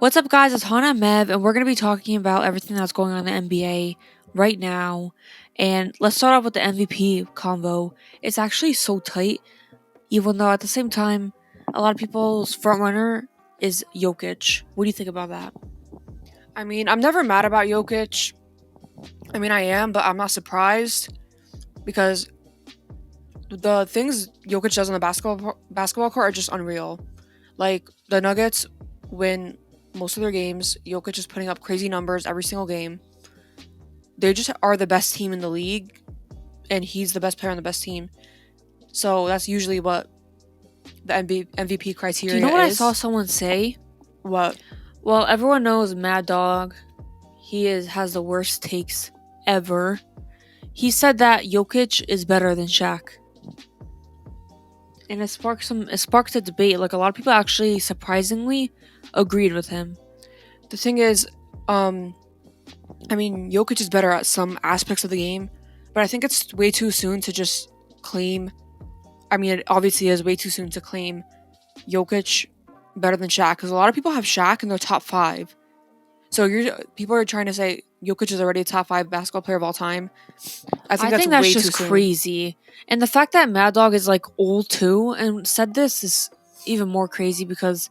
What's up, guys? It's Hana and Mev, and we're going to be talking about everything that's going on in the NBA right now. And let's start off with the MVP convo. It's actually so tight, even though at the same time, a lot of people's front runner is Jokic. What do you think about that? I mean, I'm never mad about Jokic. I mean, I am, but I'm not surprised because the things Jokic does on the basketball court are just unreal. Like, the Nuggets win most of their games. Jokic is putting up crazy numbers every single game. They just are the best team in the league, and he's the best player on the best team. So that's usually what the MVP criteria Do you know what I is. saw someone say? What? Well, everyone knows Mad Dog. He has the worst takes ever. He said that Jokic is better than Shaq. And it sparked a debate. Like, a lot of people actually surprisingly agreed with him. The thing is, Jokic is better at some aspects of the game, but I think it's way too soon to just claim. I mean, it obviously is way too soon to claim Jokic better than Shaq, because a lot of people have Shaq in their top 5. So people are trying to say Jokic is already a top 5 basketball player of all time. I think that's way just too crazy. And the fact that Mad Dog is like old too and said this is even more crazy because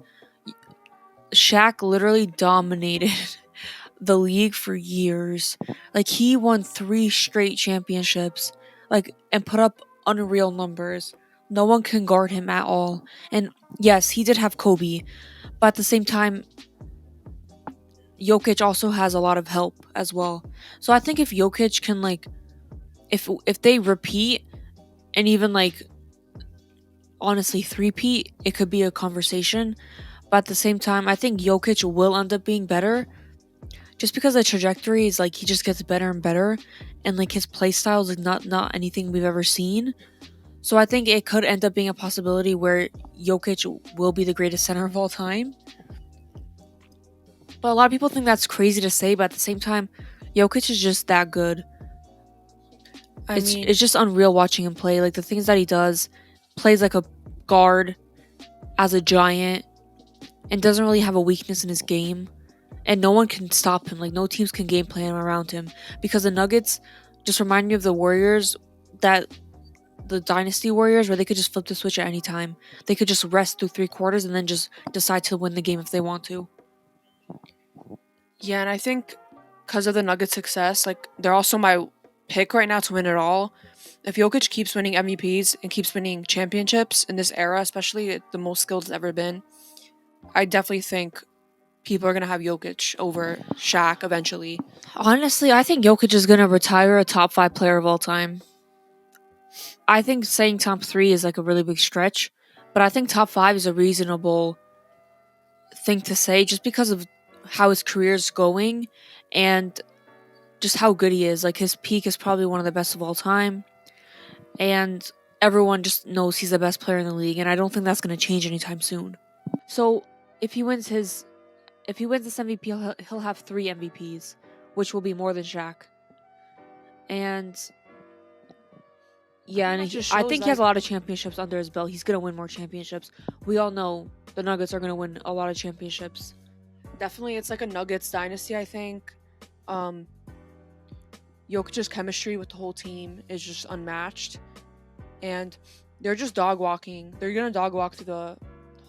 Shaq literally dominated the league for years. Like, he won 3 straight championships, like, and put up unreal numbers. No one can guard him at all. And yes, he did have Kobe, but at the same time, Jokic also has a lot of help as well. So I think if Jokic can, like, if they repeat and even, like, honestly three-peat, it could be a conversation. But at the same time, I think Jokic will end up being better just because the trajectory is, like, he just gets better and better, and, like, his play style is, like, not anything we've ever seen. So I think it could end up being a possibility where Jokic will be the greatest center of all time. But a lot of people think that's crazy to say, but at the same time, Jokic is just that good. It's just unreal watching him play. Like, the things that he does, plays like a guard as a giant, and doesn't really have a weakness in his game. And no one can stop him. Like, no teams can game plan around him. Because the Nuggets just remind me of the Warriors, the Dynasty Warriors, where they could just flip the switch at any time. They could just rest through 3 quarters and then just decide to win the game if they want to. Yeah, and I think because of the Nuggets' success, like, they're also my pick right now to win it all. If Jokic keeps winning MVPs and keeps winning championships in this era, especially the most skilled it's ever been, I definitely think people are going to have Jokic over Shaq eventually. Honestly, I think Jokic is going to retire a top 5 player of all time. I think saying top 3 is, like, a really big stretch, but I think top 5 is a reasonable thing to say just because of how his career is going and just how good he is. Like, his peak is probably one of the best of all time, and everyone just knows he's the best player in the league, and I don't think that's going to change anytime soon. So if he wins this MVP, he'll have 3 MVPs, which will be more than Shaq. And yeah, and I think he has a lot of championships under his belt. He's going to win more championships. We all know the Nuggets are going to win a lot of championships. Definitely, it's like a Nuggets dynasty, I think. Jokic's chemistry with the whole team is just unmatched. And they're just dog walking. They're going to dog walk through the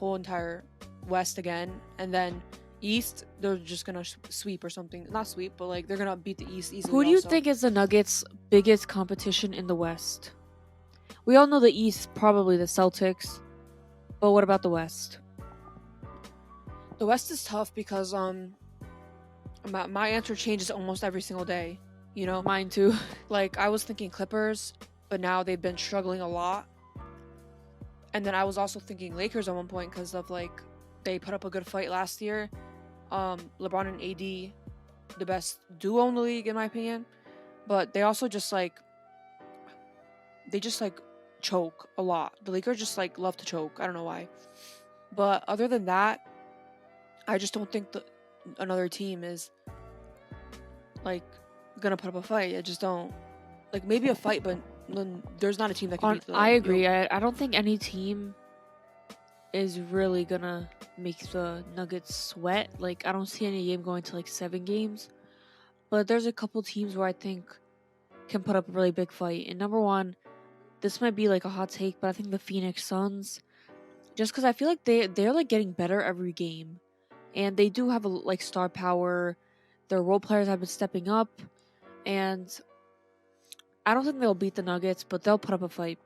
whole entire West again. And then East, they're just going to sweep or something. Not sweep, but, like, they're going to beat the East easily. Who do you think is the Nuggets' biggest competition in the West? We all know the East, probably the Celtics. But what about the West? The West is tough because my answer changes almost every single day. You know? Mine too. Like, I was thinking Clippers, but now they've been struggling a lot. And then I was also thinking Lakers at one point because of, like, they put up a good fight last year. LeBron and AD, the best duo in the league, in my opinion. But they also just, like, choke a lot. The Lakers just, like, love to choke. I don't know why. But other than that, I just don't think another team is, like, gonna put up a fight. I just don't. Like, maybe a fight, but there's not a team that can beat them. I agree. I don't think any team is really gonna make the Nuggets sweat. Like, I don't see any game going to like 7 games, but there's a couple teams where I think can put up a really big fight. And number one, this might be like a hot take, but I think the Phoenix Suns, just because I feel like they're like getting better every game, and they do have a like star power. Their role players have been stepping up, and I don't think they'll beat the Nuggets, but they'll put up a fight.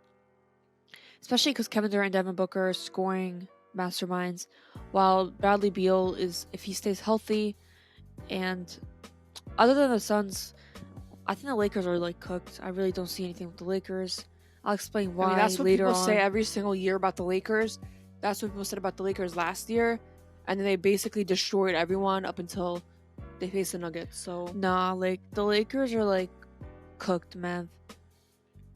Especially because Kevin Durant and Devin Booker are scoring masterminds, while Bradley Beal is, if he stays healthy, and other than the Suns, I think the Lakers are like cooked. I really don't see anything with the Lakers. I'll explain why That's what later people on. say every single year about the Lakers. That's what people said about the Lakers last year, and then they basically destroyed everyone up until they faced the Nuggets. So Nah, like the Lakers are like cooked, man.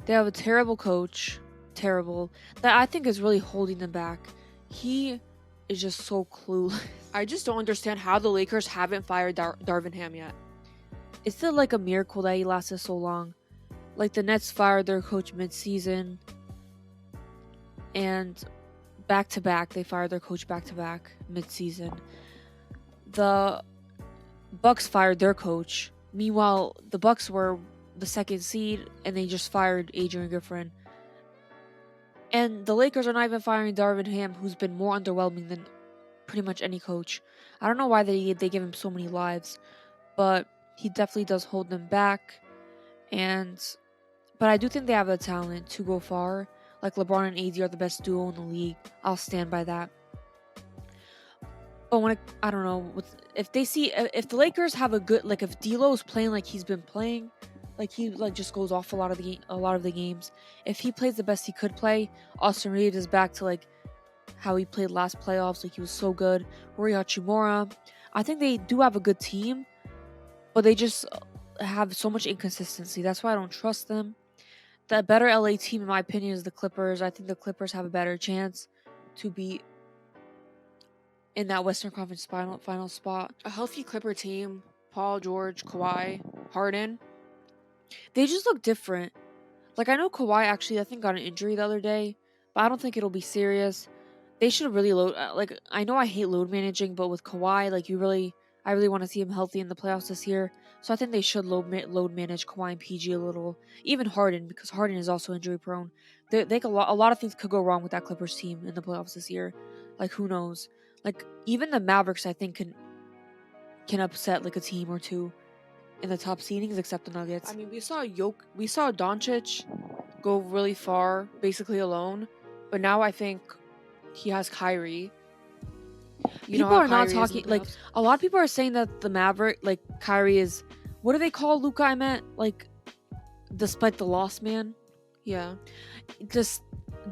They have a terrible coach, terrible, that I think is really holding them back. He is just so clueless. I just don't understand how the Lakers haven't fired Darvin Ham yet. It's still like a miracle that he lasted so long. Like the Nets fired their coach mid-season, and back to back they fired their coach back to back mid-season. The Bucks fired their coach. Meanwhile, the Bucks were the second seed and they just fired Adrian Griffin. And the Lakers are not even firing Darvin Ham, who's been more underwhelming than pretty much any coach. I don't know why they give him so many lives, but he definitely does hold them back. But I do think they have the talent to go far. Like LeBron and AD are the best duo in the league. I'll stand by that. But I don't know, if the Lakers have a good, like if D'Lo's playing like he's been playing, like he like just goes off a lot of the games. If he plays the best he could play, Austin Reeves is back to like how he played last playoffs. Like he was so good. Rui Hachimura, I think they do have a good team, but they just have so much inconsistency. That's why I don't trust them. The better LA team, in my opinion, is the Clippers. I think the Clippers have a better chance to be in that Western Conference final spot. A healthy Clipper team, Paul George, Kawhi, Harden, they just look different. Like I know Kawhi actually, I think, got an injury the other day, but I don't think it'll be serious. They should really load. Like I know I hate load managing, but with Kawhi, like I really want to see him healthy in the playoffs this year. So I think they should load manage Kawhi and PG a little. Even Harden, because Harden is also injury prone. A lot of things could go wrong with that Clippers team in the playoffs this year. Like who knows? Like even the Mavericks, I think can upset like a team or two in the top seedings, except the Nuggets. I mean, we saw Doncic go really far, basically alone. But now I think he has Kyrie. People are not talking, like a lot of people are saying that the Maverick, like Kyrie is, what do they call Luka? I meant like, despite the loss, man. Yeah.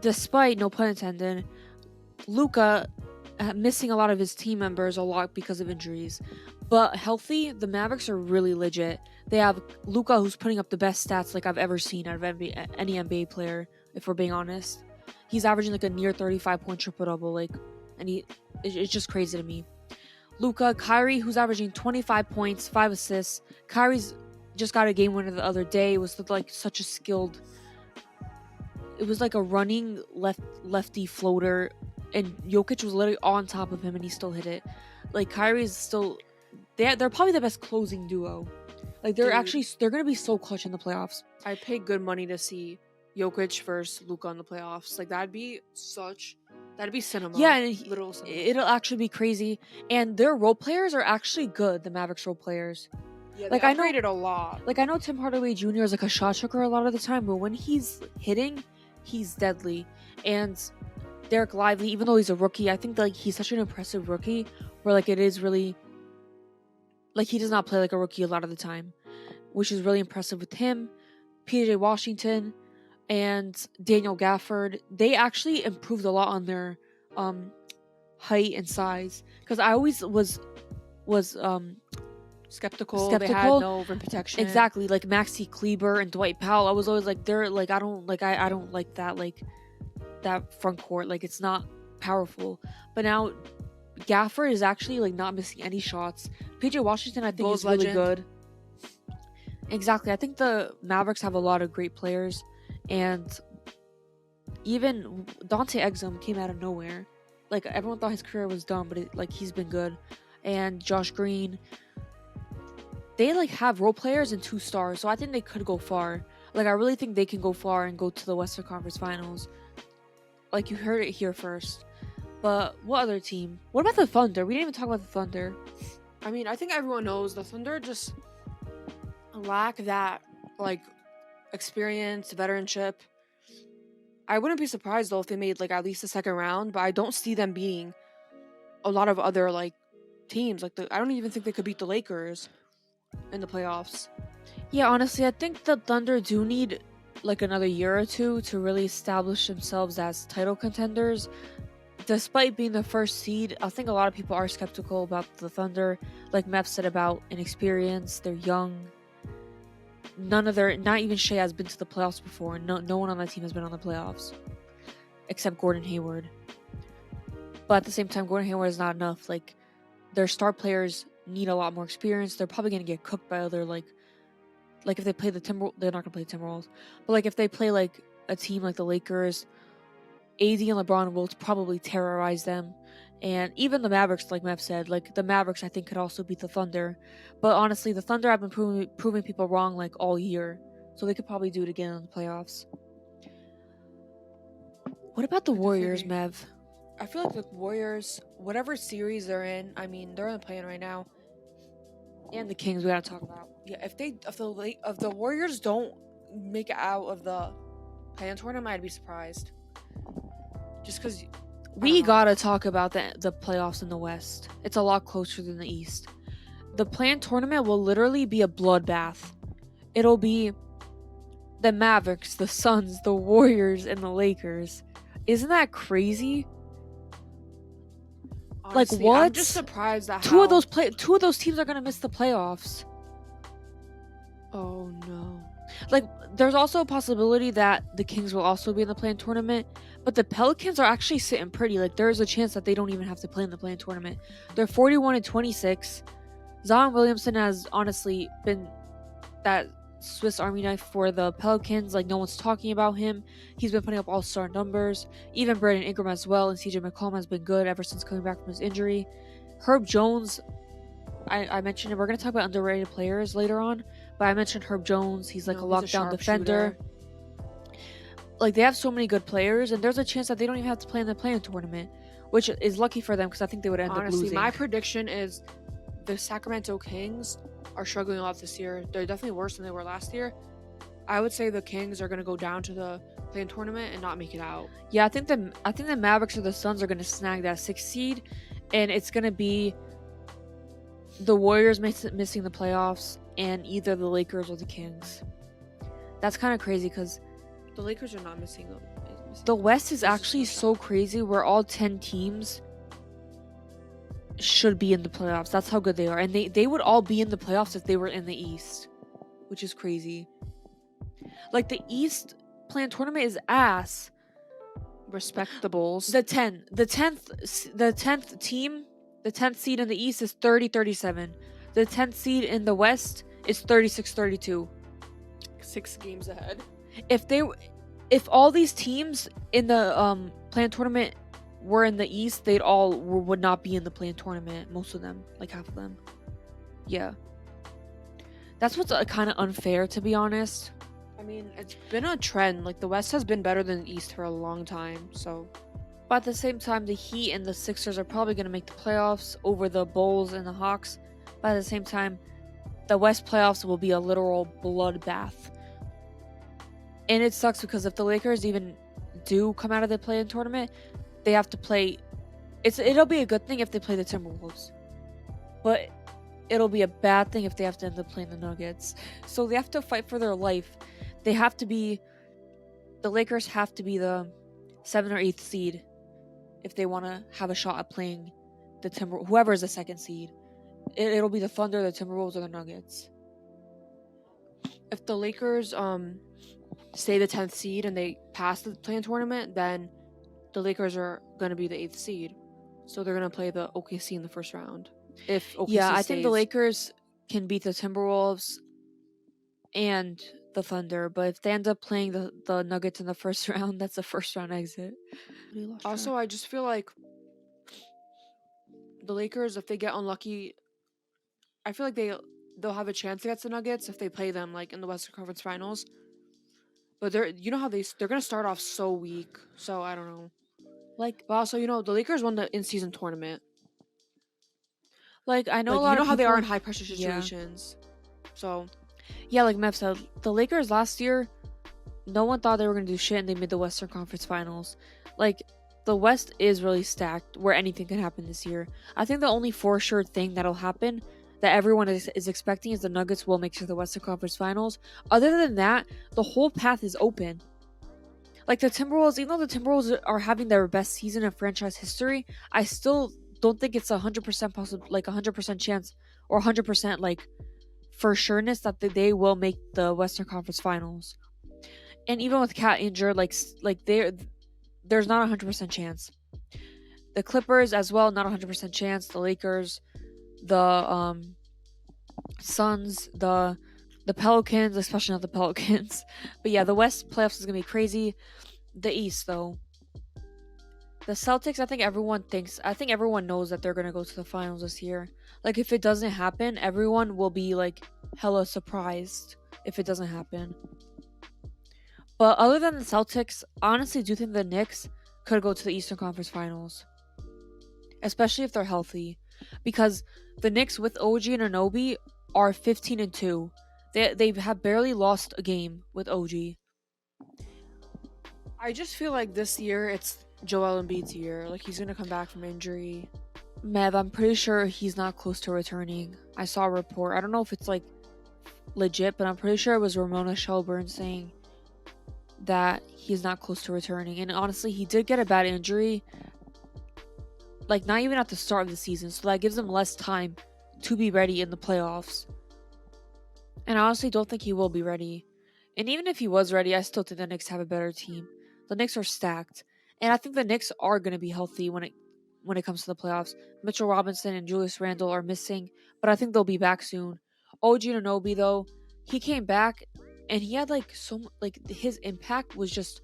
Despite, no pun intended, Luka missing a lot of his team members a lot because of injuries. But healthy, the Mavericks are really legit. They have Luka, who's putting up the best stats like I've ever seen out of any NBA player, if we're being honest. He's averaging like a near 35-point triple-double, like, and it's just crazy to me. Luka, Kyrie, who's averaging 25 points, 5 assists. Kyrie's just got a game winner the other day. It was like such a skilled. It was like a running lefty floater, and Jokic was literally on top of him, and he still hit it. Like Kyrie is still, they're probably the best closing duo. Like they're gonna be so clutch in the playoffs. I pay good money to see Jokic versus Luka in the playoffs. Like that'd be cinema. Yeah, and little cinema. It'll actually be crazy. And their role players are actually good. The Mavericks role players. Yeah, like I upgraded a lot. Like I know Tim Hardaway Jr. is like a shot chucker a lot of the time, but when he's hitting, he's deadly. And Derek Lively, even though he's a rookie, I think like he's such an impressive rookie. Where like it is really, like he does not play like a rookie a lot of the time, which is really impressive with him. PJ Washington and Daniel Gafford, they actually improved a lot on their height and size, because I always was skeptical. They had no rim protection. Exactly, like Maxi Kleber and Dwight Powell. I was always like, they're like, I don't like that, like that front court, like it's not powerful. But now Gafford is actually like not missing any shots. PJ Washington, I think, is really good. Exactly, I think the Mavericks have a lot of great players. And even Dante Exum came out of nowhere. like everyone thought his career was done, but he's been good. And Josh Green, they like have role players and 2 stars, so I think they could go far. Like I really think they can go far and go to the Western Conference Finals. Like you heard it here first. But what other team? What about the Thunder? We didn't even talk about the Thunder. I mean, I think everyone knows the Thunder just lack that like experience, veteranship. I wouldn't be surprised though if they made like at least the second round, but I don't see them beating a lot of other like teams. Like I don't even think they could beat the Lakers in the playoffs. Yeah, honestly, I think the Thunder do need like another year or two to really establish themselves as title contenders. Despite being the first seed, I think a lot of people are skeptical about the Thunder. Like Mev said about inexperience, they're young. Not even Shea has been to the playoffs before. No one on that team has been on the playoffs. Except Gordon Hayward. But at the same time, Gordon Hayward is not enough. Like, their star players need a lot more experience. They're probably going to get cooked by other, like if they play the Timberwolves, they're not going to play Timberwolves. But, like, if they play, like, a team like the Lakers, AD and LeBron will probably terrorize them. And even the Mavericks, like Mev said, like, the Mavericks, I think, could also beat the Thunder. But honestly, the Thunder have been proving people wrong, like, all year. So they could probably do it again in the playoffs. What about the Warriors, Mev? I feel like the Warriors, whatever series they're in, I mean, they're in the play-in right now. And the Kings, we gotta talk about. Yeah, if the Warriors don't make it out of the play-in tournament, I'd be surprised. Just because we gotta talk about the playoffs in the West. It's a lot closer than the East. The play-in tournament will literally be a bloodbath. It'll be the Mavericks, the Suns, the Warriors, and the Lakers. Isn't that crazy? Honestly, like what? I'm just surprised that two of those teams are gonna miss the playoffs. Oh no! Like, there's also a possibility that the Kings will also be in the play-in tournament, but the Pelicans are actually sitting pretty. Like, there's a chance that they don't even have to play in the play-in tournament. They're 41-26. Zion Williamson has honestly been that Swiss Army knife for the Pelicans. Like, no one's talking about him. He's been putting up all-star numbers. Even Brandon Ingram as well, and CJ McCollum has been good ever since coming back from his injury. Herb Jones, I mentioned it. We're going to talk about underrated players later on, but I mentioned Herb Jones. He's like a lockdown defender. Like, they have so many good players, and there's a chance that they don't even have to play in the play-in tournament, which is lucky for them because I think they would end up losing. Honestly, my prediction is the Sacramento Kings are struggling a lot this year. They're definitely worse than they were last year. I would say the Kings are going to go down to the play-in tournament and not make it out. Yeah, I think the Mavericks or the Suns are going to snag that 6th seed, and it's going to be the Warriors missing the playoffs and either the Lakers or the Kings. That's kind of crazy because the Lakers are not missing them. The West is actually so crazy where all 10 teams should be in the playoffs. That's how good they are. And they would all be in the playoffs if they were in the East, which is crazy. Like, the East play-in tournament is ass. Respect the Bulls. The 10th team, the 10th seed in the East is 30-37. The 10th seed in the West is 36-32. 6 games ahead. If all these teams in the play-in tournament were in the East, they'd all would not be in the play-in tournament. Most of them, like half of them. Yeah. That's what's kind of unfair, to be honest. I mean, it's been a trend. Like, the West has been better than the East for a long time, so. But at the same time, the Heat and the Sixers are probably going to make the playoffs over the Bulls and the Hawks. But at the same time, the West playoffs will be a literal bloodbath. And it sucks because if the Lakers even do come out of the play-in tournament, they have to play. It'll be a good thing if they play the Timberwolves, but it'll be a bad thing if they have to end up playing the Nuggets. So they have to fight for their life. The Lakers have to be the 7th or 8th seed if they want to have a shot at playing the whoever is the 2nd seed. It'll be the Thunder, the Timberwolves, or the Nuggets. If the Lakers stay the 10th seed and they pass the play-in tournament, then the Lakers are going to be the 8th seed. So they're going to play the OKC in the first round. If OKC I think the Lakers can beat the Timberwolves and the Thunder, but if they end up playing the Nuggets in the first round, that's a first round exit. Also, I just feel like the Lakers, if they get unlucky, I feel like they'll have a chance against the Nuggets if they play them like in the Western Conference Finals. But you know how they're gonna start off so weak. So I don't know. Like, But also, the Lakers won the in-season tournament. I know a Like, you lot know of how they are in people. high-pressure Yeah, situations. So yeah. Like Mev said, the Lakers last year, no one thought they were gonna do shit, and they made the Western Conference Finals. Like, the West is really stacked, where anything can happen this year. I think the only for sure thing that'll happen that everyone is expecting is the Nuggets will make it to the Western Conference Finals. Other than that, the whole path is open. Like the Timberwolves, even though the Timberwolves are having their best season in franchise history, I still don't think it's 100% possible, like 100% chance or 100% like for sureness that they will make the Western Conference Finals. And even with Cat injured, there's not 100% chance. The Clippers as well, not 100% chance. The Lakers, the Suns, the Pelicans, especially not the Pelicans. But yeah, the West playoffs is gonna be crazy. The East though, the Celtics, I think everyone knows that they're going to go to the finals this year. Like, if it doesn't happen, everyone will be, like, hella surprised if it doesn't happen. But other than the Celtics, I honestly do think the Knicks could go to the Eastern Conference Finals. Especially if they're healthy. Because the Knicks with OG and Anunoby are 15-2. They have barely lost a game with OG. I just feel like this year it's Joel Embiid's year. Like, he's gonna come back from injury. Mev, I'm pretty sure he's not close to returning. I saw a report. I don't know if it's like legit, but I'm pretty sure it was Ramona Shelburne saying that he's not close to returning. And honestly, he did get a bad injury, like not even at the start of the season, so that gives him less time to be ready in the playoffs. And I honestly don't think he will be ready. And even if he was ready, I still think the Knicks have a better team. The Knicks are stacked, and I think the Knicks are going to be healthy when it comes to the playoffs. Mitchell Robinson and Julius Randle are missing, but I think they'll be back soon. OG Anunoby though, he came back and he had his impact was just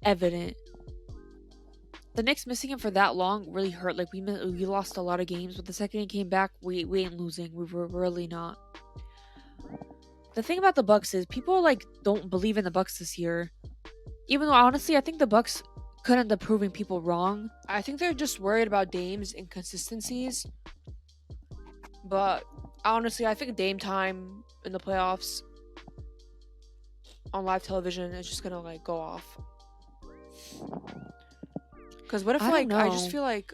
evident. The Knicks missing him for that long really hurt. Like we lost a lot of games, but the second he came back, we ain't losing. We were really not. The thing about the Bucks is people don't believe in the Bucks this year. Even though honestly, I think the Bucks could end up proving people wrong. I think they're just worried about Dame's inconsistencies. But honestly, I think Dame time in the playoffs on live television is just gonna go off. Because what if I just feel like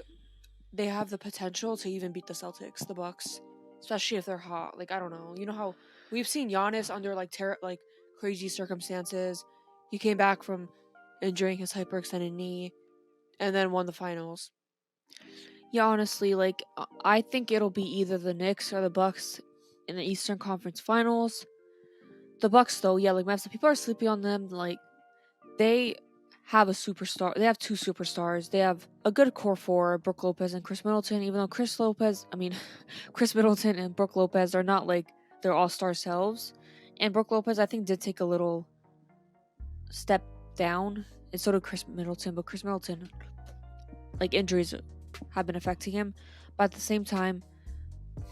they have the potential to even beat the Celtics, the Bucks, especially if they're hot. Like, I don't know. You know how we've seen Giannis under crazy circumstances. He came back from injuring his hyperextended knee and then won the finals. Yeah, honestly, I think it'll be either the Knicks or the Bucks in the Eastern Conference Finals. The Bucks, though, yeah, people are sleeping on them. They have a superstar. They have two superstars. They have a good core four, Brook Lopez and Chris Middleton. Even though Chris Middleton and Brook Lopez are not their all-star selves, and Brook Lopez, I think, did take a little step down, and so did Chris Middleton. But Chris Middleton, injuries have been affecting him. But at the same time,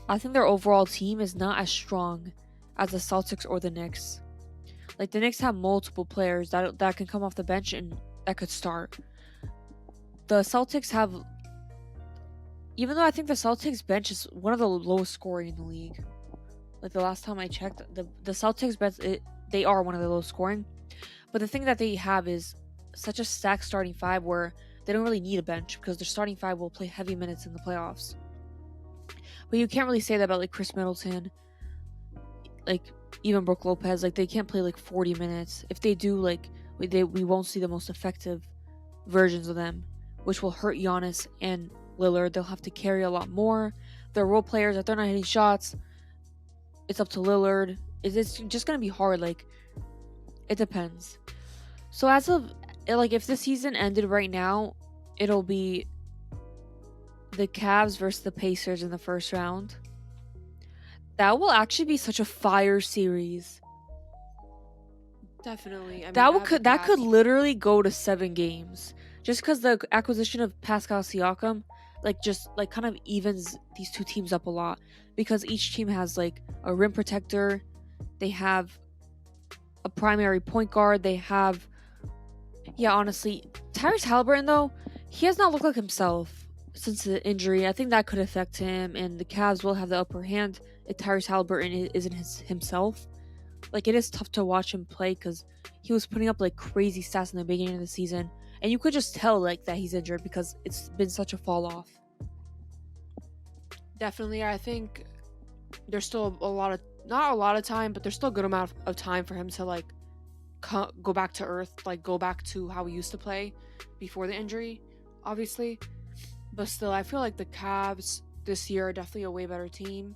I think their overall team is not as strong as the Celtics or the Knicks. The Knicks have multiple players that can come off the bench and that could start. The Celtics have, even though I think the Celtics bench is one of the lowest scoring in the league. The last time I checked, the Celtics bench, they are one of the lowest scoring. But the thing that they have is such a stacked starting five where they don't really need a bench because their starting five will play heavy minutes in the playoffs. But you can't really say that about Chris Middleton, even Brook Lopez. They can't play 40 minutes. If they do, we won't see the most effective versions of them, which will hurt Giannis and Lillard. They'll have to carry a lot more. They're role players. If they're not hitting shots, it's up to Lillard. It's just gonna be hard. It depends. So as of if the season ended right now, it'll be the Cavs versus the Pacers in the first round. That will actually be such a fire series. Definitely. That could literally go to 7 games. Just because the acquisition of Pascal Siakam, like just like kind of evens these two teams up a lot because each team has like a rim protector, they have a primary point guard, they have honestly, Tyrese Halliburton though, he has not looked like himself since the injury. I think that could affect him, and the Cavs will have the upper hand if Tyrese Halliburton isn't himself. Like, it is tough to watch him play because he was putting up like crazy stats in the beginning of the season, and you could just tell like that he's injured because it's been such a fall off. Definitely, I think there's still not a lot of time, but there's still a good amount of time for him to like go back to earth, like go back to how he used to play before the injury, obviously. But still, I feel like the Cavs this year are definitely a way better team.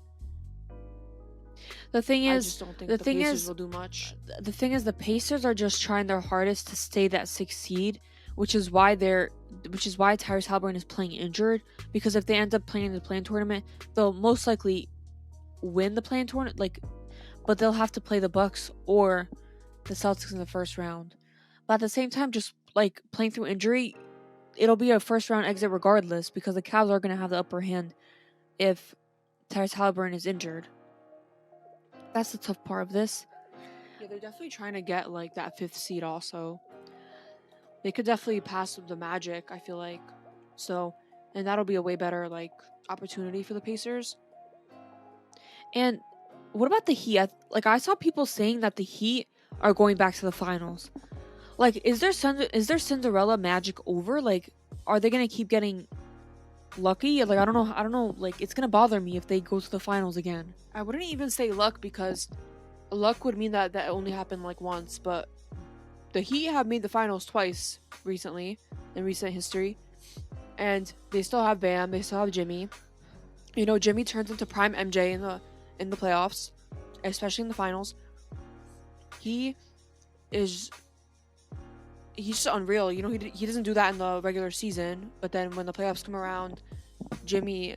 The thing I is, just don't think the Pacers will do much. the thing is, the Pacers are just trying their hardest to stay that 6th seed, which is why Tyrese Halliburton is playing injured. Because if they end up playing in the play-in tournament, they'll most likely win the play-in tournament. But they'll have to play the Bucks or the Celtics in the first round. But at the same time, just like playing through injury, it'll be a first round exit regardless because the Cavs are going to have the upper hand if Tyrese Halliburton is injured. That's the tough part of this. Yeah, they're definitely trying to get like that 5th seed also. They could definitely pass the Magic, I feel like. So, and that'll be a way better like opportunity for the Pacers. And what about the Heat? I saw people saying that the Heat are going back to the finals. Like, is there Cinderella magic over? Like, are they gonna keep getting lucky? Like, I don't know. Like, it's gonna bother me if they go to the finals again. I wouldn't even say luck because luck would mean that only happened like once, but the Heat have made the finals twice recently in recent history, and they still have Bam, they still have Jimmy. You know, Jimmy turns into prime MJ in the playoffs, especially in the finals. He's just unreal. You know, he doesn't do that in the regular season, but then when the playoffs come around, Jimmy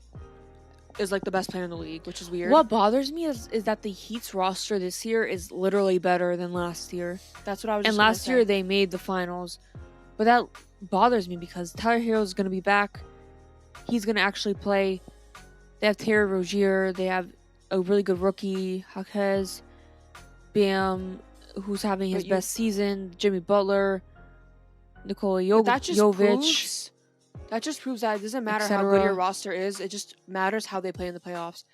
is like the best player in the league, which is weird. What bothers me is that the Heat's roster this year is literally better than last year. That's what I was. And last year they made the finals, but that bothers me because Tyler Hero is going to be back. He's going to actually play. They have Terry Rozier. They have a really good rookie, Jaquez, Bam, who's having his best season. Jimmy Butler, Nikola Jovic. That just proves that it doesn't matter how good your roster is. It just matters how they play in the playoffs.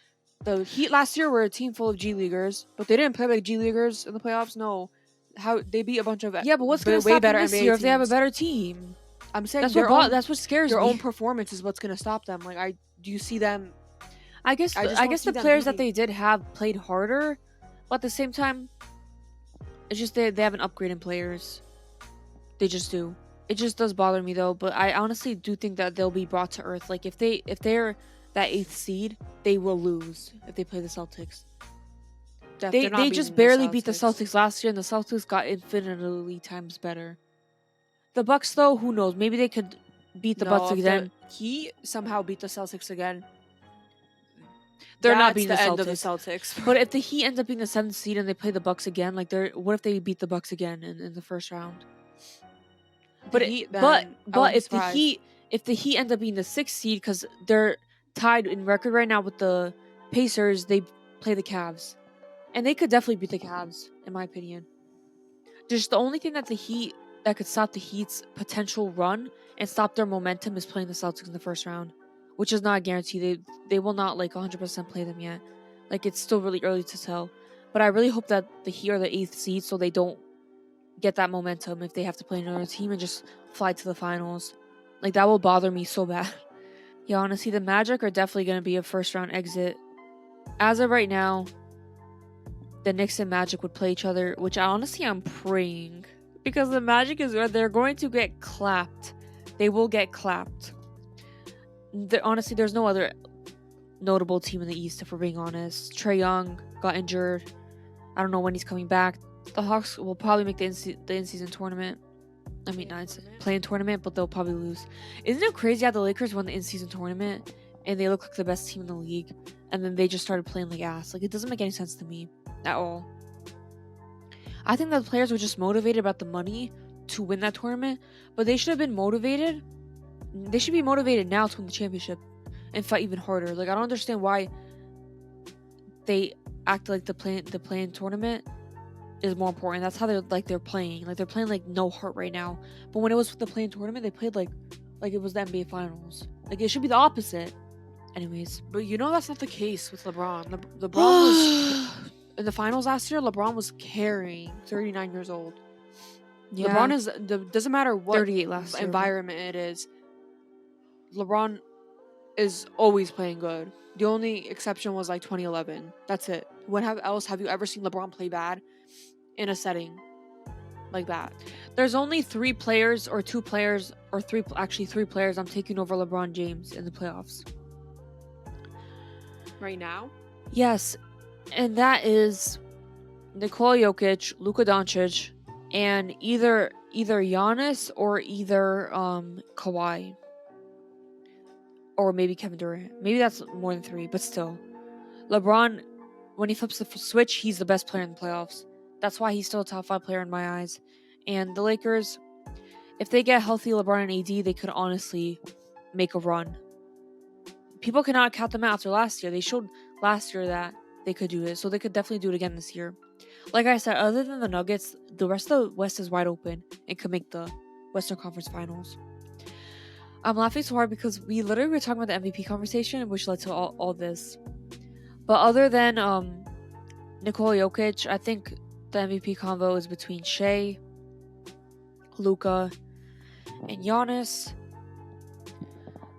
The Heat last year were a team full of G Leaguers, but they didn't play like G Leaguers in the playoffs. No, how they beat a bunch of but what's going to stop them this year if they have a better team? I'm saying that's what scares me. Their own performance is what's going to stop them. Like, do you see them? I guess the players that they did have played harder, but at the same time, it's just they have an upgrade in players. They just do. It just does bother me though, but I honestly do think that they'll be brought to earth. Like if they're that 8th seed, they will lose if they play the Celtics. They just barely beat the Celtics last year, and the Celtics got infinitely times better. The Bucks though, who knows? Maybe they could beat the Bucks again. He somehow beat the Celtics again. They're not beating the end of the Celtics. But if the Heat ends up being the 7th seed and they play the Bucks again, like what if they beat the Bucks again in the first round? But if the Heat end up being the 6th seed because they're tied in record right now with the Pacers, they play the Cavs, and they could definitely beat the Cavs in my opinion. Just the only thing that could stop the Heat's potential run and stop their momentum is playing the Celtics in the first round, which is not a guarantee. They will not like 100% play them yet. Like it's still really early to tell. But I really hope that the Heat are the 8th seed so they don't get that momentum if they have to play another team and just fly to the finals. Like that will bother me so bad. Yeah, honestly, the Magic are definitely going to be a first round exit. As of right now, the Knicks and Magic would play each other, which I'm praying. Because the Magic they're going to get clapped. They will get clapped. Honestly, there's no other notable team in the East, if we're being honest. Trae Young got injured. I don't know when he's coming back. The Hawks will probably make the in-season tournament. I mean, not play-in tournament, but they'll probably lose. Isn't it crazy how the Lakers won the in-season tournament and they look like the best team in the league, and then they just started playing like ass? Like, it doesn't make any sense to me at all. I think that the players were just motivated about the money to win that tournament, but they should have been motivated They should be motivated now to win the championship and fight even harder. Like, I don't understand why they act like the play-in tournament is more important. That's how they're playing. Like, they're playing like no heart right now. But when it was for the play-in tournament, they played like it was the NBA Finals. Like, it should be the opposite. Anyways, But you know that's not the case with LeBron. LeBron was in the finals last year. LeBron was carrying 39 years old. yeah. LeBron doesn't matter what 38 last year. environment it is. LeBron is always playing good. The only exception was like 2011. That's it. When else have you ever seen LeBron play bad in a setting like that? There's only 3 players or 2 players or 3 players I'm taking over LeBron James in the playoffs. Right now? Yes, and that is Nikola Jokic, Luka Doncic, and either Giannis or either Kawhi. Or maybe Kevin Durant. Maybe that's more than 3, but still. LeBron, when he flips the switch, he's the best player in the playoffs. That's why he's still a top 5 player in my eyes. And the Lakers, if they get healthy LeBron and AD, they could honestly make a run. People cannot count them out after last year. They showed last year that they could do it, so they could definitely do it again this year. Like I said, other than the Nuggets, the rest of the West is wide open and could make the Western Conference Finals. I'm laughing so hard because we literally were talking about the MVP conversation, which led to all this. But other than Nikola Jokic, I think the MVP combo is between Shea, Luka, and Giannis.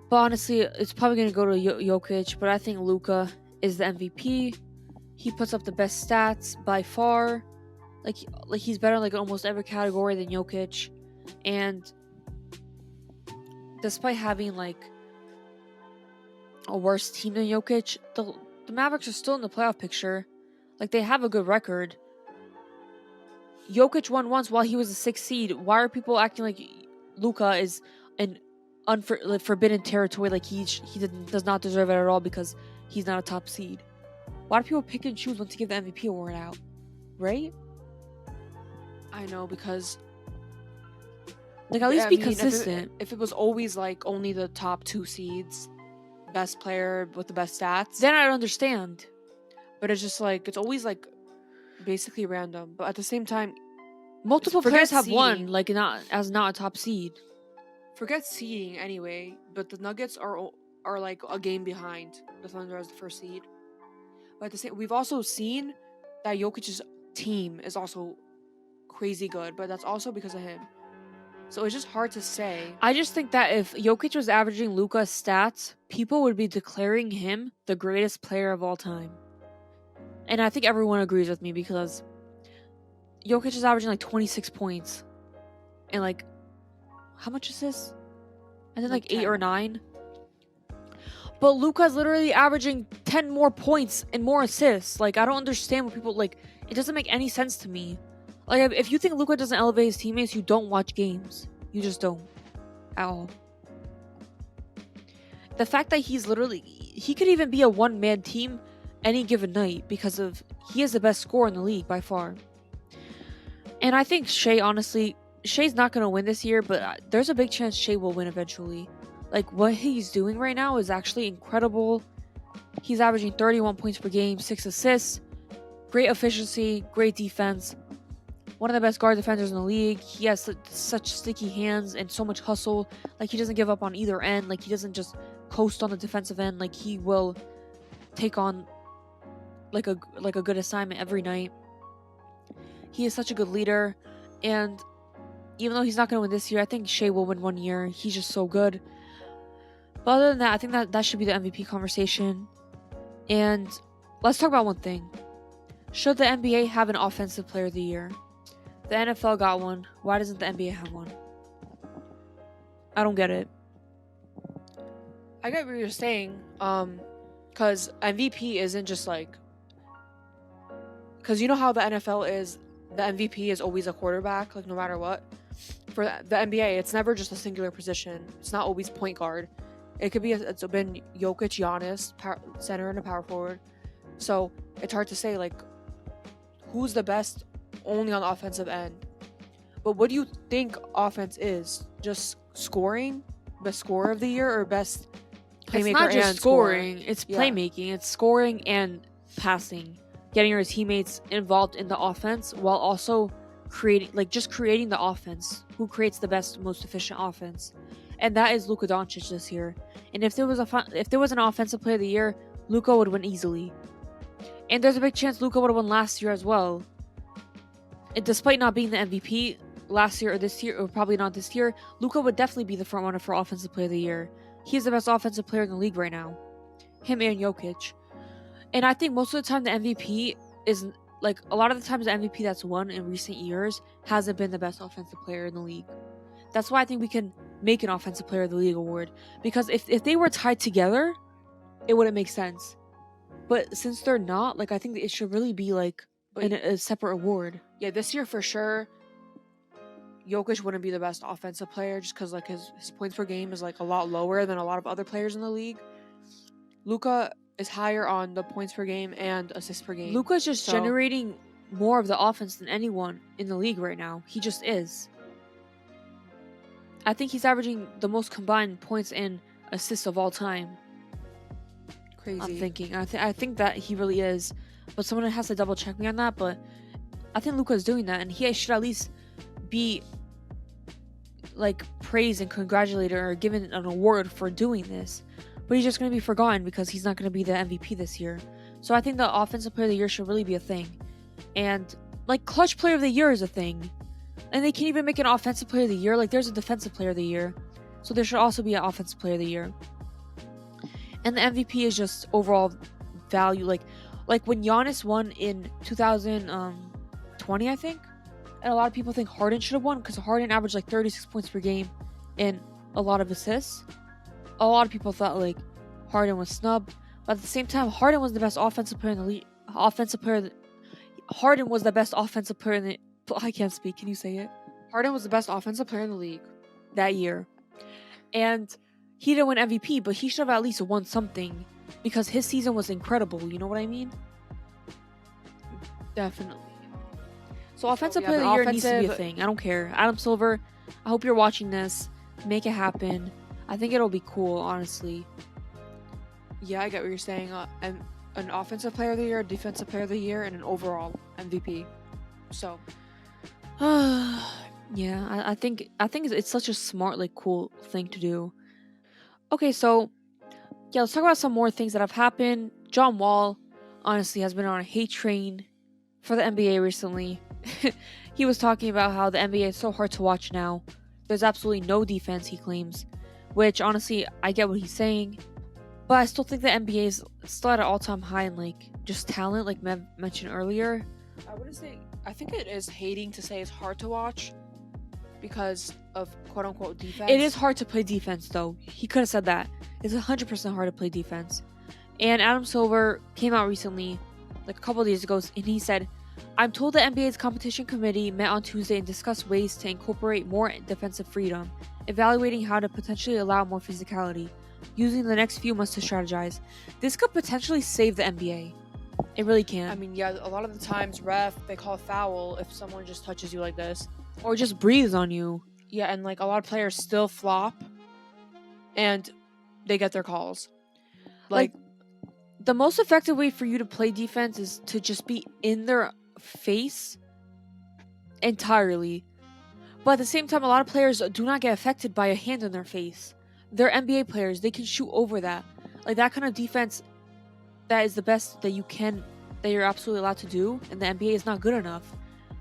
But honestly, it's probably going to go to Jokic, but I think Luka is the MVP. He puts up the best stats by far. Like he's better in like almost every category than Jokic. And despite having like a worse team than Jokic, the Mavericks are still in the playoff picture. Like, they have a good record. Jokic won once while he was a 6th seed. Why are people acting like Luka is an forbidden territory? Like he does not deserve it at all because he's not a top seed. Why do people pick and choose when to give the MVP award out? Right? I know, because like, at least be consistent. If it was always like only the top 2 seeds, best player with the best stats, then I'd understand. But it's just like, it's always like basically random. But at the same time, multiple players have won like not a top seed. Forget seeding anyway, but the Nuggets are like a game behind the Thunder as the 1st seed. But at the same, we've also seen that Jokic's team is also crazy good, but that's also because of him. So it's just hard to say. I just think that if Jokic was averaging Luka's stats, people would be declaring him the greatest player of all time. And I think everyone agrees with me because Jokic is averaging like 26 points. And like, how much is this? I think like 8 or 9. But Luka's literally averaging 10 more points and more assists. Like, I don't understand what people like. It doesn't make any sense to me. Like, if you think Luka doesn't elevate his teammates, you don't watch games. You just don't. At all. The fact that he could even be a one-man team any given night because he is the best scorer in the league by far. And I think Shea's not going to win this year, but there's a big chance Shea will win eventually. Like, what he's doing right now is actually incredible. He's averaging 31 points per game, 6 assists, great efficiency, great defense. One of the best guard defenders in the league. He has such sticky hands and so much hustle. Like, he doesn't give up on either end. Like, he doesn't just coast on the defensive end. Like, he will take on like a good assignment every night. He is such a good leader, and even though he's not going to win this year, I think Shea will win one year. He's just so good. But other than that, I think that should be the MVP conversation. And let's talk about one thing. Should the NBA have an offensive player of the year? The NFL got one. Why doesn't the NBA have one? I don't get it. I get what you're saying. Because MVP isn't just like... Because you know how the NFL is, the MVP is always a quarterback, like no matter what. For the NBA, it's never just a singular position. It's not always point guard. It could be, it's been Jokic, Giannis, center and a power forward. So it's hard to say, like, who's the best only on the offensive end. But what do you think offense is? Just scoring? best scorer of the year or best playmaker It's not just and scoring, it's Yeah. playmaking. It's scoring and passing, getting your teammates involved in the offense while also creating the offense. Who creates the best, most efficient offense? And that is Luka Doncic this year. And if there was an offensive player of the year, Luka would win easily. And there's a big chance Luka would have won last year as well. And despite not being the MVP last year or this year, or probably not this year, Luka would definitely be the front runner for offensive player of the year. He's the best offensive player in the league right now. Him and Jokic. And I think most of the time the MVP is like a lot of the times the MVP that's won in recent years hasn't been the best offensive player in the league. That's why I think we can make an offensive player of the league award. Because if they were tied together, it wouldn't make sense. But since they're not, like I think it should really be like a separate award. Yeah, this year for sure, Jokic wouldn't be the best offensive player just because like his points per game is like a lot lower than a lot of other players in the league. Luka is higher on the points per game and assists per game. Luka's just generating more of the offense than anyone in the league right now. He just is. I think he's averaging the most combined points and assists of all time. Crazy. I'm thinking. I think that he really is. But someone has to double check me on that. But I think Luka's doing that. And he should at least be like praised and congratulated or given an award for doing this. But he's just going to be forgotten because he's not going to be the MVP this year. So I think the offensive player of the year should really be a thing. And like clutch player of the year is a thing. And they can't even make an offensive player of the year. Like there's a defensive player of the year. So there should also be an offensive player of the year. And the MVP is just overall value. Like when Giannis won in 2020, I think. And a lot of people think Harden should have won because Harden averaged like 36 points per game and a lot of assists. A lot of people thought like Harden was snubbed. But at the same time, Harden was the best offensive player in the league. Harden was the best offensive player in the... I can't speak. Can you say it? Harden was the best offensive player in the league that year. And he didn't win MVP, but he should have at least won something because his season was incredible. You know what I mean? Definitely. So offensive player of the year needs to be a thing. I don't care. Adam Silver, I hope you're watching this. Make it happen. I think it'll be cool, honestly. Yeah, I get what you're saying. An offensive player of the year, defensive player of the year, and an overall MVP. So... yeah, I think it's such a smart, like, cool thing to do. Okay, so yeah, let's talk about some more things that have happened. John Wall, honestly, has been on a hate train for the NBA recently. He was talking about how the NBA is so hard to watch now. There's absolutely no defense, he claims, which honestly, I get what he's saying, but I still think the NBA is still at an all-time high in like just talent, like Mev mentioned earlier. I wouldn't say. I think it is hating to say it's hard to watch because of quote-unquote defense. It is hard to play defense, though. He could have said that. It's 100% hard to play defense. And Adam Silver came out recently, like a couple of days ago, and he said, "I'm told the NBA's competition committee met on Tuesday and discussed ways to incorporate more defensive freedom, evaluating how to potentially allow more physicality, using the next few months to strategize. This could potentially save the NBA. It really can. I mean, yeah, a lot of the times, they call a foul if someone just touches you like this. Or just breathes on you. Yeah, and like a lot of players still flop and they get their calls. Like the most effective way for you to play defense is to just be in their face entirely. But at the same time, a lot of players do not get affected by a hand in their face. They're NBA players. They can shoot over that. Like that kind of defense, that is the best that you're absolutely allowed to do, and the NBA is not good enough.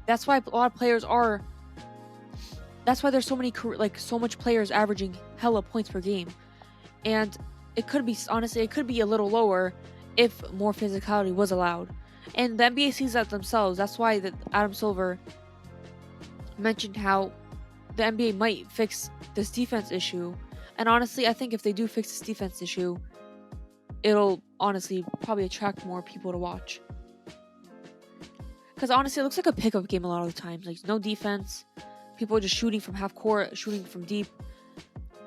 That's why a lot of players are... That's why there's so much players averaging hella points per game. And it could be, honestly, it could be a little lower if more physicality was allowed. And the NBA sees that themselves. That's why Adam Silver mentioned how the NBA might fix this defense issue. And honestly, I think if they do fix this defense issue, it'll honestly probably attract more people to watch. Because honestly, it looks like a pickup game a lot of the times. Like, no defense. People are just shooting from half court, shooting from deep.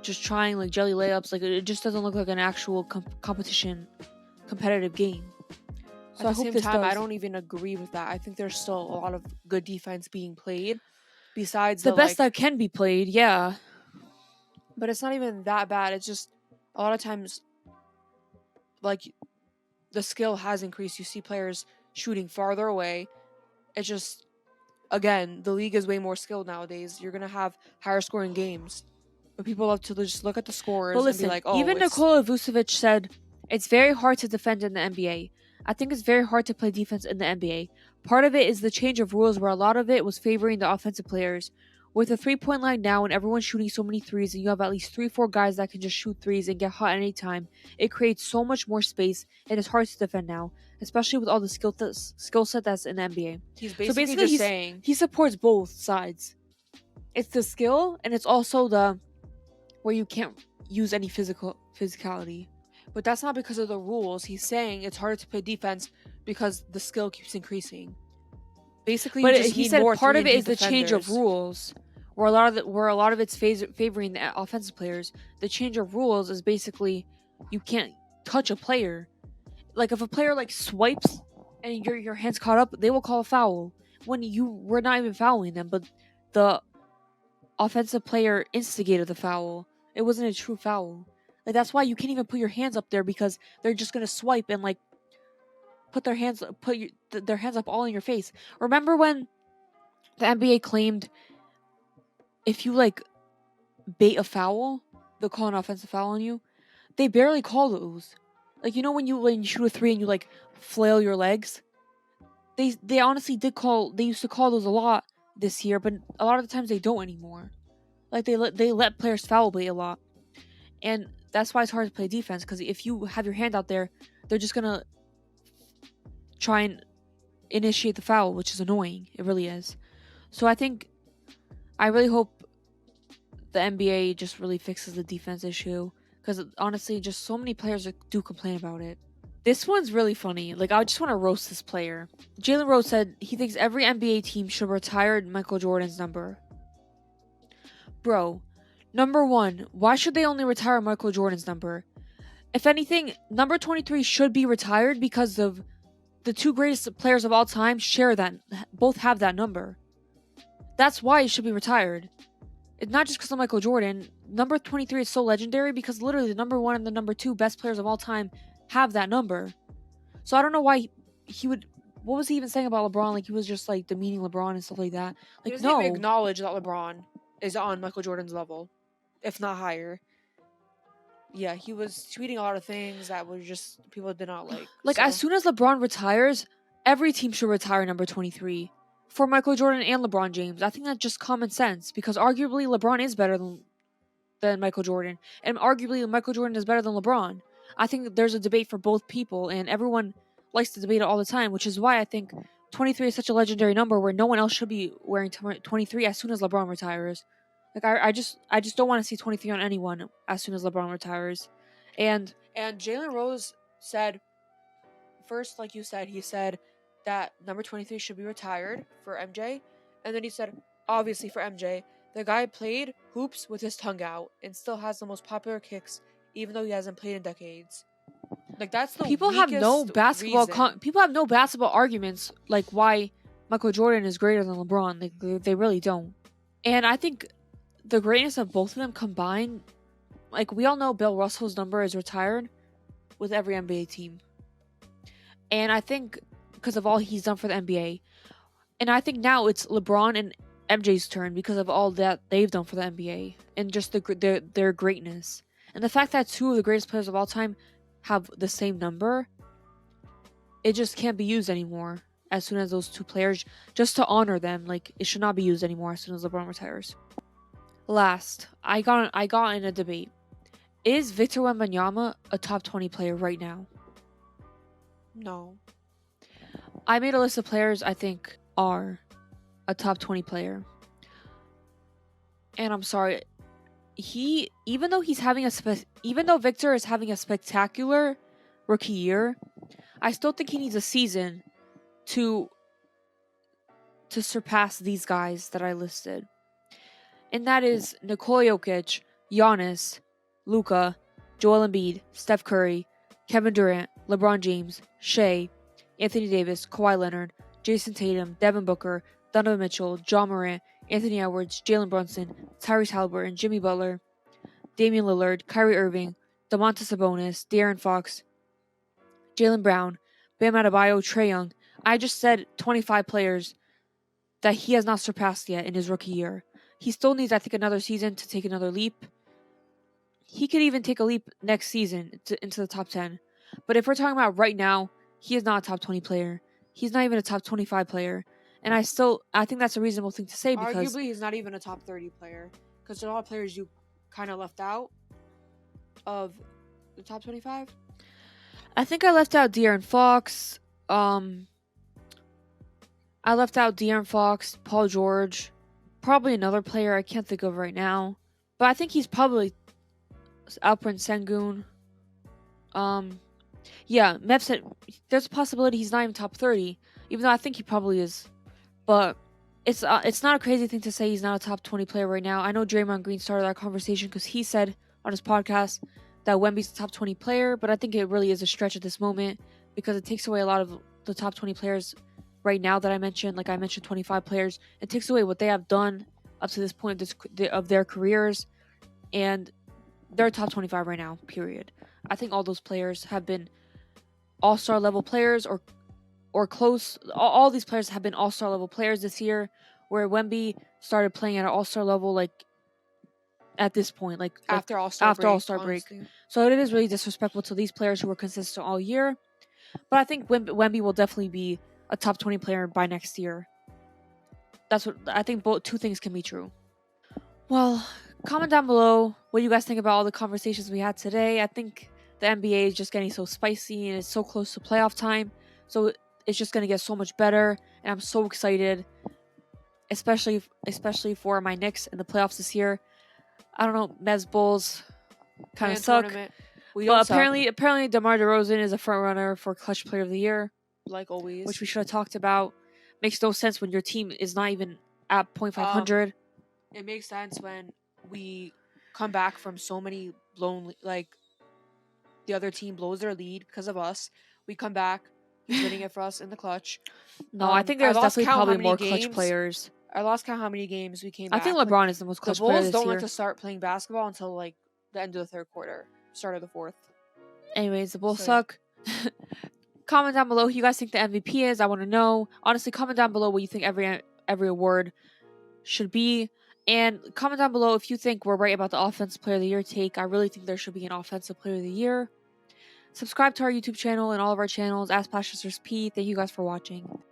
Just trying, like, jelly layups. Like, it just doesn't look like an actual competitive game. So at the same time, I don't even agree with that. I think there's still a lot of good defense being played. Besides the best that can be played, yeah. But it's not even that bad. It's just a lot of times, like, the skill has increased. You see players shooting farther away. It's just, again, the league is way more skilled nowadays. You're going to have higher scoring games. But people love to just look at the scores But and be listen, like, oh, even it's... Nikola Vucevic said it's very hard to defend in the NBA. I think it's very hard to play defense in the NBA. Part of it is the change of rules where a lot of it was favoring the offensive players. With the 3-point line now and everyone's shooting so many threes and you have at least 3-4 guys that can just shoot threes and get hot at any time, it creates so much more space and it's hard to defend now, especially with all the skill set that's in the NBA. He's basically just saying... He supports both sides. It's the skill and it's also the where you can't use any physicality. But that's not because of the rules. He's saying it's harder to play defense because the skill keeps increasing. Basically, but you just he need said more part of it 3-and-D is the change of defenders. rules, where a lot of it's favoring the offensive players. The change of rules is basically you can't touch a player. Like if a player like swipes and your hands caught up, they will call a foul when you were not even fouling them, but the offensive player instigated the foul. It wasn't a true foul. Like that's why you can't even put your hands up there because they're just gonna swipe and like put their hands up all in your face. Remember when the NBA claimed if you like bait a foul, they'll call an offensive foul on you? They barely call those. Like when you shoot a three and you like flail your legs, they honestly did call. They used to call those a lot this year, but a lot of the times they don't anymore. Like they let players foul bait a lot, and that's why it's hard to play defense. Because if you have your hand out there, they're just gonna try and initiate the foul, which is annoying. It really is. So I really hope the NBA just really fixes the defense issue. Because honestly, just so many players do complain about it. This one's really funny. Like, I just want to roast this player. Jalen Rose said he thinks every NBA team should retire Michael Jordan's number. Bro, number one, why should they only retire Michael Jordan's number? If anything, number 23 should be retired because of the two greatest players of all time both have that number. That's why it should be retired. It's not just because of Michael Jordan. Number 23 is so legendary because literally the number one and the number two best players of all time have that number. So I don't know why he would... What was he even saying about LeBron? Like, he was just, like, demeaning LeBron and stuff like that. Like, he doesn't even acknowledge that LeBron is on Michael Jordan's level, if not higher. Yeah, he was tweeting a lot of things that were just... people did not like. Like, as soon as LeBron retires, every team should retire number 23. For Michael Jordan and LeBron James. I think that's just common sense. Because arguably, LeBron is better than Michael Jordan. And arguably, Michael Jordan is better than LeBron. I think there's a debate for both people, and everyone likes to debate it all the time, which is why I think 23 is such a legendary number where no one else should be wearing 23 as soon as LeBron retires. Like, I just don't want to see 23 on anyone as soon as LeBron retires. And Jalen Rose said, first, like you said, he said that number 23 should be retired for MJ, and then he said, obviously for MJ, the guy played hoops with his tongue out and still has the most popular kicks, even though he hasn't played in decades. Like, that's the people have no basketball people have no basketball arguments like why Michael Jordan is greater than LeBron. Like, they really don't. And I think the greatness of both of them combined, like, we all know Bill Russell's number is retired with every NBA team. And I think because of all he's done for the NBA. And I think now it's LeBron and MJ's turn because of all that they've done for the NBA and just their greatness. And the fact that two of the greatest players of all time have the same number, it just can't be used anymore as soon as those two players, just to honor them. Like, it should not be used anymore as soon as LeBron retires. Last, I got in a debate. Is Victor Wembanyama a top 20 player right now? No. I made a list of players I think are a top 20 player. And I'm sorry, even though Victor is having a spectacular rookie year, I still think he needs a season to surpass these guys that I listed. And that is Nikola Jokic, Giannis, Luka, Joel Embiid, Steph Curry, Kevin Durant, LeBron James, Shea, Anthony Davis, Kawhi Leonard, Jason Tatum, Devin Booker, Donovan Mitchell, John Morant, Anthony Edwards, Jalen Brunson, Tyrese Halliburton, Jimmy Butler, Damian Lillard, Kyrie Irving, Domantas Sabonis, De'Aaron Fox, Jaylen Brown, Bam Adebayo, Trae Young. I just said 25 players that he has not surpassed yet in his rookie year. He still needs, I think, another season to take another leap. He could even take a leap next season into the top 10. But if we're talking about right now, he is not a top 20 player. He's not even a top 25 player. And I think that's a reasonable thing to say because arguably he's not even a top 30 player because there's a lot of players you kind of left out of the top 25. I think I left out De'Aaron Fox. I left out De'Aaron Fox, Paul George, probably another player I can't think of right now. But I think he's probably Alperen Sengun. Yeah, Mev said there's a possibility he's not even top 30, even though I think he probably is. But it's not a crazy thing to say he's not a top 20 player right now. I know Draymond Green started that conversation because he said on his podcast that Wemby's a top 20 player, but I think it really is a stretch at this moment because it takes away a lot of the top 20 players right now that I mentioned. Like I mentioned, 25 players. It takes away what they have done up to this point of their careers, and they're top 25 right now, period. I think all those players have been all-star level players or close. All these players have been all-star level players this year, where Wemby started playing at an all-star level like at this point, like after All-Star break. So it is really disrespectful to these players who were consistent all year. But I think Wemby will definitely be a top 20 player by next year. That's what I think. Both two things can be true. Well, comment down below what you guys think about all the conversations we had today. I think the NBA is just getting so spicy and it's so close to playoff time. So it's just going to get so much better. And I'm so excited, especially for my Knicks in the playoffs this year. I don't know, Mavs Bulls kind of suck. But apparently DeMar DeRozan is a front runner for Clutch Player of the Year. Like always. Which we should have talked about. Makes no sense when your team is not even at .500. It makes sense when we come back from so many blown, like the other team blows their lead because of us. We come back, he's winning it for us in the clutch. No, I think there's definitely probably more clutch players. I lost count how many games we came back. I think LeBron is the most clutch player this year. The Bulls don't like to start playing basketball until like the end of the third quarter, start of the fourth. Anyways, the Bulls suck. Comment down below who you guys think the MVP is. I want to know. Honestly, comment down below what you think every award should be. And comment down below if you think we're right about the Offensive Player of the Year take. I really think there should be an Offensive Player of the Year. Subscribe to our YouTube channel and all of our channels. Ask P. Thank you guys for watching.